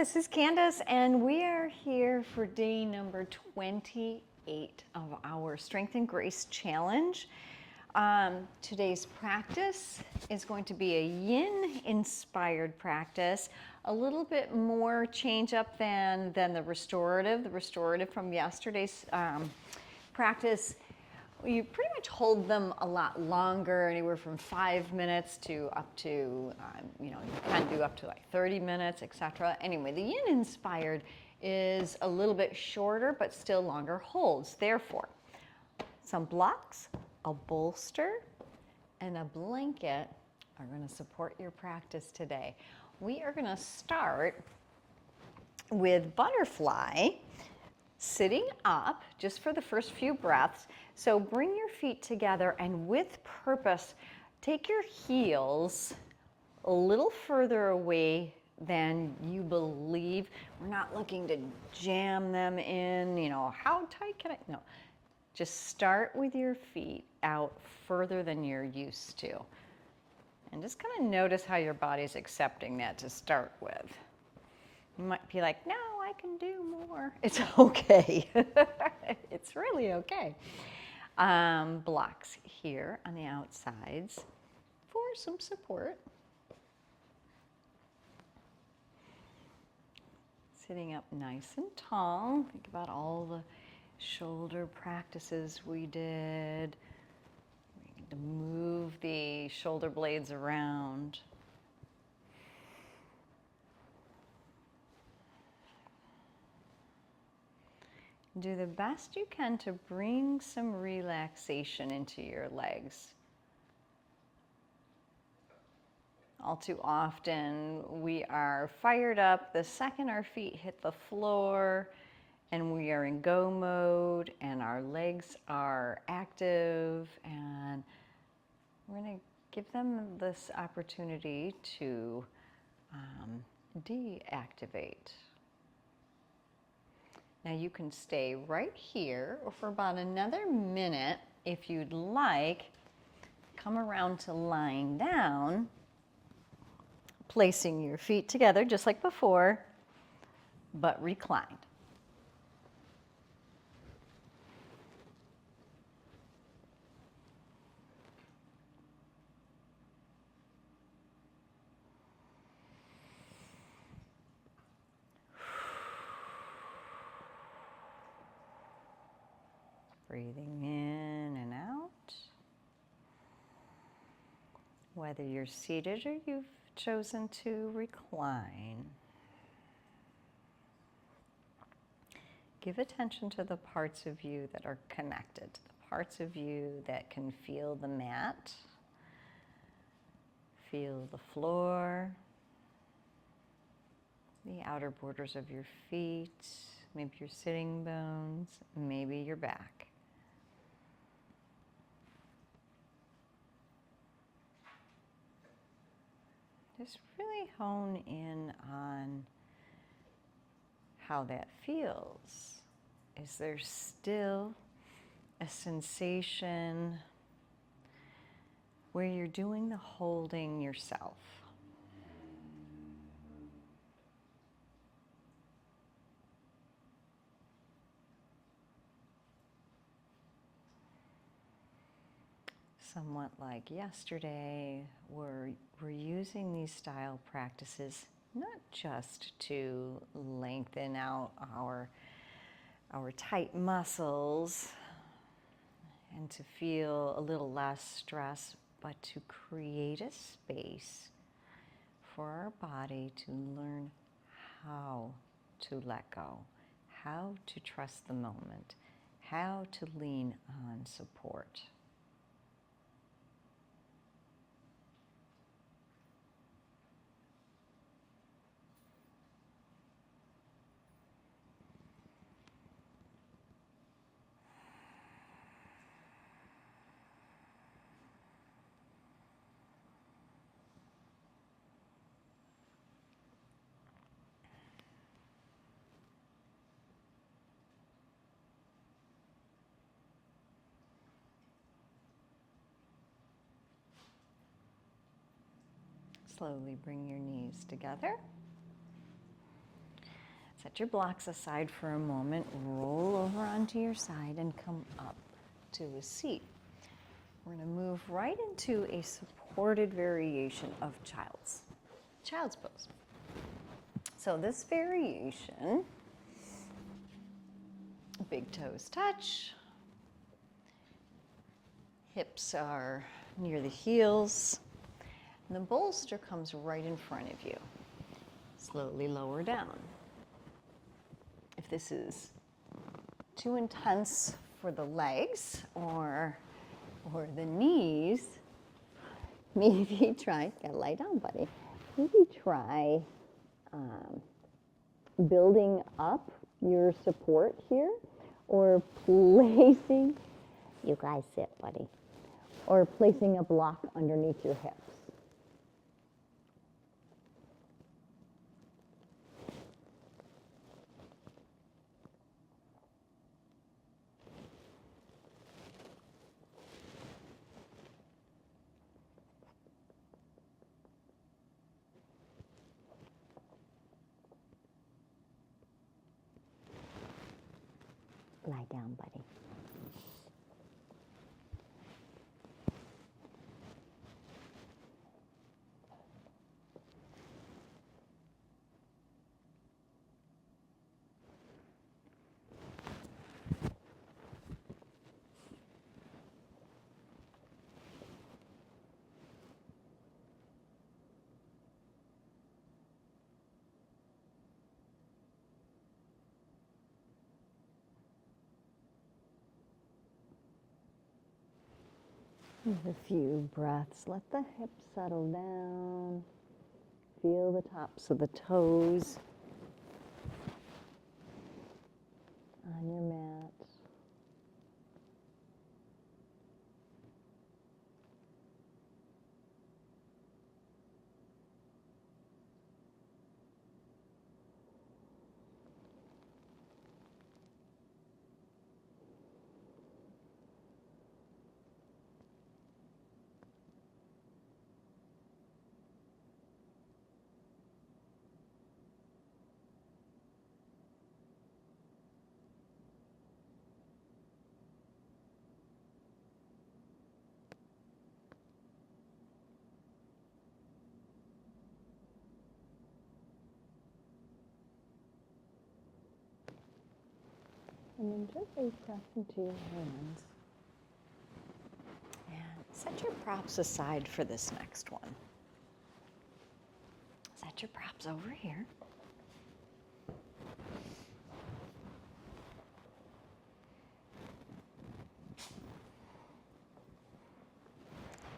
this is Candace, and we are here for day number 28 of our Strength and Grace Challenge. Today's practice is going to be a Yin-inspired practice, a little bit more change up than the restorative. The restorative from yesterday's practice, you pretty much hold them a lot longer, anywhere from 5 minutes to up to, you can do up to like 30 minutes, etc. Anyway, the Yin-inspired is a little bit shorter, but still longer holds. Therefore, some blocks, a bolster, and a blanket are going to support your practice today. We are going to start with butterfly, sitting up just for the first few breaths. So bring your feet together and with purpose, take your heels a little further away than you believe. We're not looking to jam them in, how tight can I? No, just start with your feet out further than you're used to. And just kind of notice how your body's accepting that to start with. You might be like, no, I can do more. It's okay. It's really okay. Blocks here on the outsides for some support. Sitting up nice and tall. Think about all the shoulder practices we did. We need to move the shoulder blades around. Do the best you can to bring some relaxation into your legs. All too often, we are fired up the second our feet hit the floor, and we are in go mode, and our legs are active, and we're going to give them this opportunity to deactivate. Now you can stay right here for about another minute if you'd like. Come around to lying down, placing your feet together just like before, but reclined. Breathing in and out. Whether you're seated or you've chosen to recline, give attention to the parts of you that are connected, the parts of you that can feel the mat, feel the floor, the outer borders of your feet, maybe your sitting bones, maybe your back. Just really hone in on how that feels. Is there still a sensation where you're doing the holding yourself? Somewhat like yesterday, we're using these style practices not just to lengthen out our tight muscles and to feel a little less stress, but to create a space for our body to learn how to let go, how to trust the moment, how to lean on support. Slowly bring your knees together. Set your blocks aside for a moment, roll over onto your side and come up to a seat. We're going to move right into a supported variation of child's pose. So this variation, big toes touch, hips are near the heels, and the bolster comes right in front of you. Slowly lower down. If this is too intense for the legs or the knees, maybe try, gotta lie down, buddy. Maybe try building up your support here, or placing, you guys sit, buddy, or placing a block underneath your hips. Lie down, buddy. With a few breaths, let the hips settle down. Feel the tops of the toes on your mat. And then gently press into your hands. And set your props aside for this next one. Set your props over here.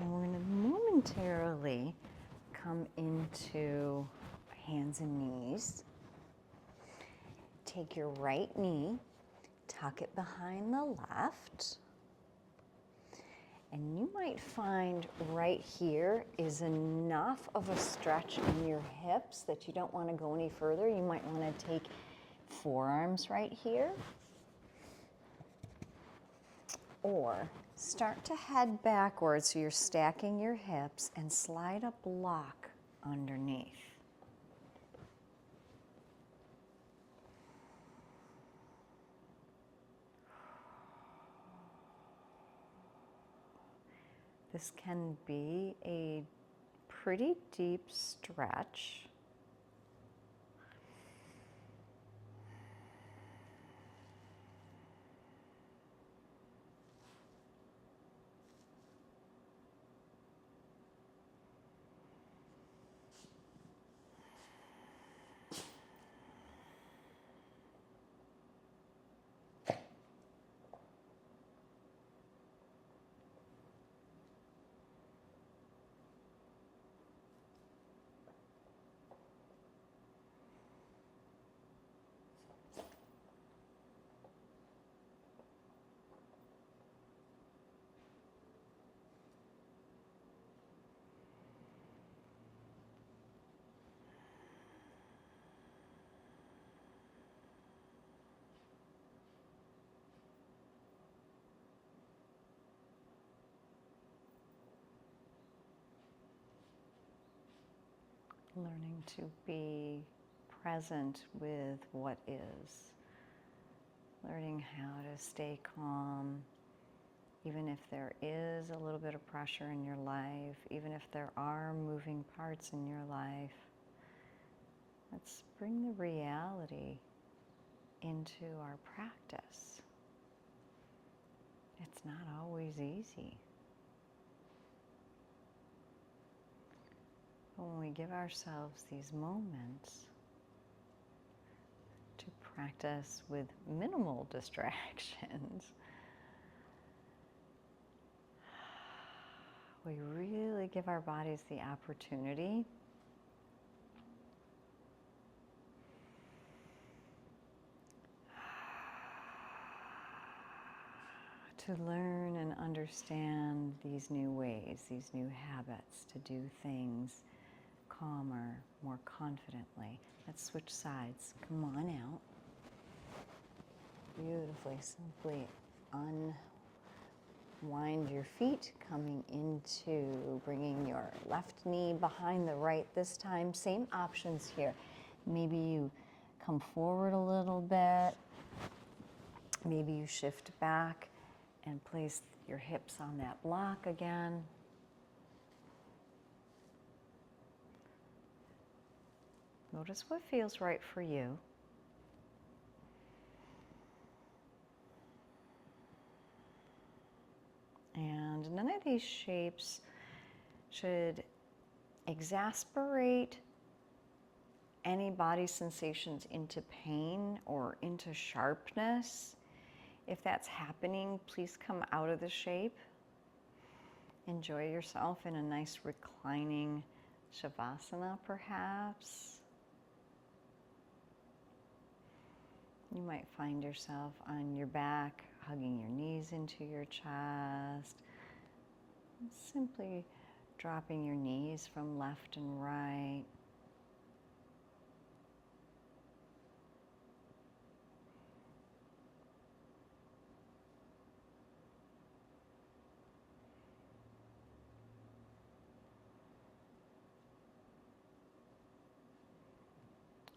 And we're going to momentarily come into hands and knees. Take your right knee, tuck it behind the left. And you might find right here is enough of a stretch in your hips that you don't want to go any further. You might want to take forearms right here. Or start to head backwards so you're stacking your hips and slide a block underneath. This can be a pretty deep stretch. Learning to be present with what is. Learning how to stay calm, even if there is a little bit of pressure in your life, even if there are moving parts in your life. Let's bring the reality into our practice. It's not always easy. But when we give ourselves these moments to practice with minimal distractions, we really give our bodies the opportunity to learn and understand these new ways, these new habits, to do things calmer, more confidently. Let's switch sides. Come on out. Beautifully, simply unwind your feet, coming into bringing your left knee behind the right this time. Same options here. Maybe you come forward a little bit. Maybe you shift back and place your hips on that block again. Notice what feels right for you. And none of these shapes should exasperate any body sensations into pain or into sharpness. If that's happening, please come out of the shape. Enjoy yourself in a nice reclining shavasana, perhaps. You might find yourself on your back, hugging your knees into your chest. Simply dropping your knees from left and right.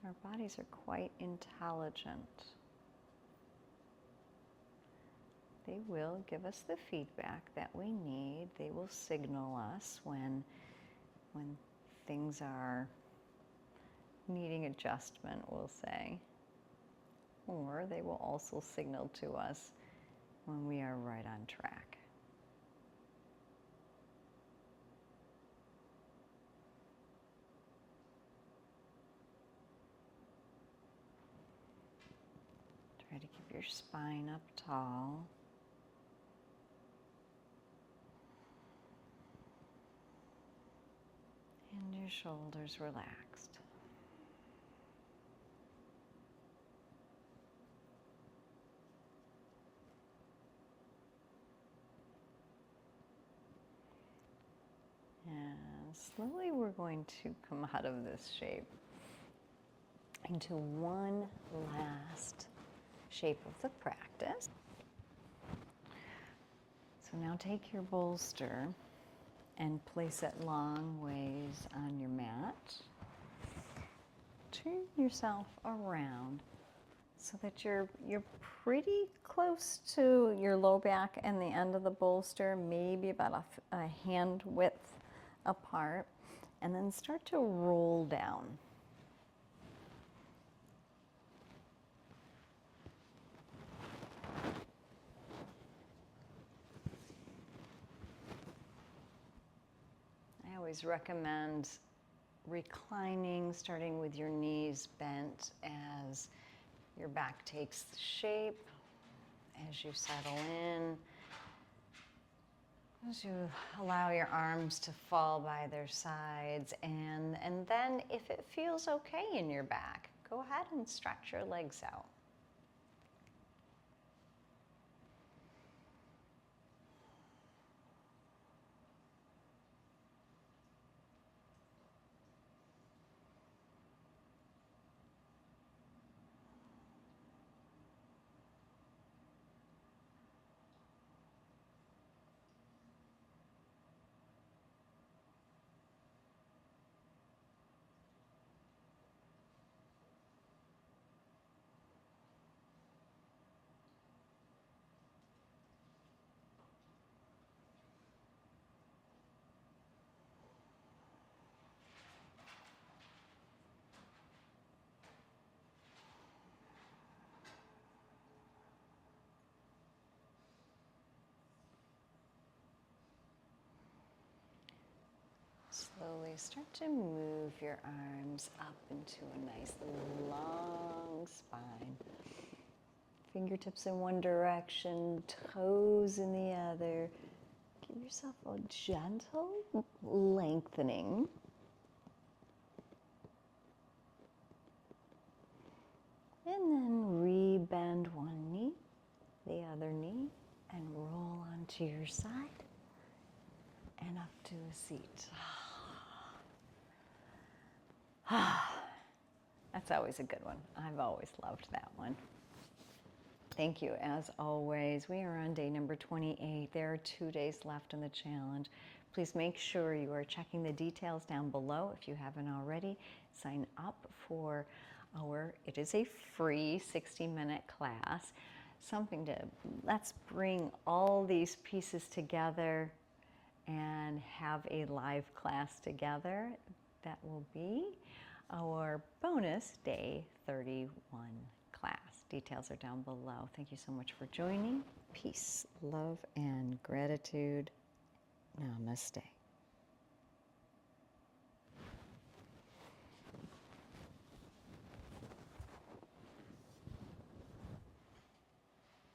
Our bodies are quite intelligent. They will give us the feedback that we need. They will signal us when things are needing adjustment, we'll say. Or they will also signal to us when we are right on track. Try to keep your spine up tall. And your shoulders relaxed. And slowly we're going to come out of this shape into one last shape of the practice. So now take your bolster and place it long ways on your mat. Turn yourself around so that you're pretty close to your low back and the end of the bolster, maybe about a hand width apart, and then start to roll down. I always recommend reclining, starting with your knees bent as your back takes shape, as you settle in, as you allow your arms to fall by their sides, and then if it feels okay in your back, go ahead and stretch your legs out. slowly start to move your arms up into a nice long spine. Fingertips in one direction, toes in the other. Give yourself a gentle lengthening. And then re-bend one knee, the other knee, and roll onto your side and up to a seat. That's always a good one. I've always loved that one. Thank you. As always, we are on day number 28. There are 2 days left in the challenge. Please make sure you are checking the details down below if you haven't already. Sign up for it is a free 60-minute class. Let's bring all these pieces together and have a live class together. That will be our bonus day 31 class. Details are down below. Thank you so much for joining. Peace, love, and gratitude. Namaste.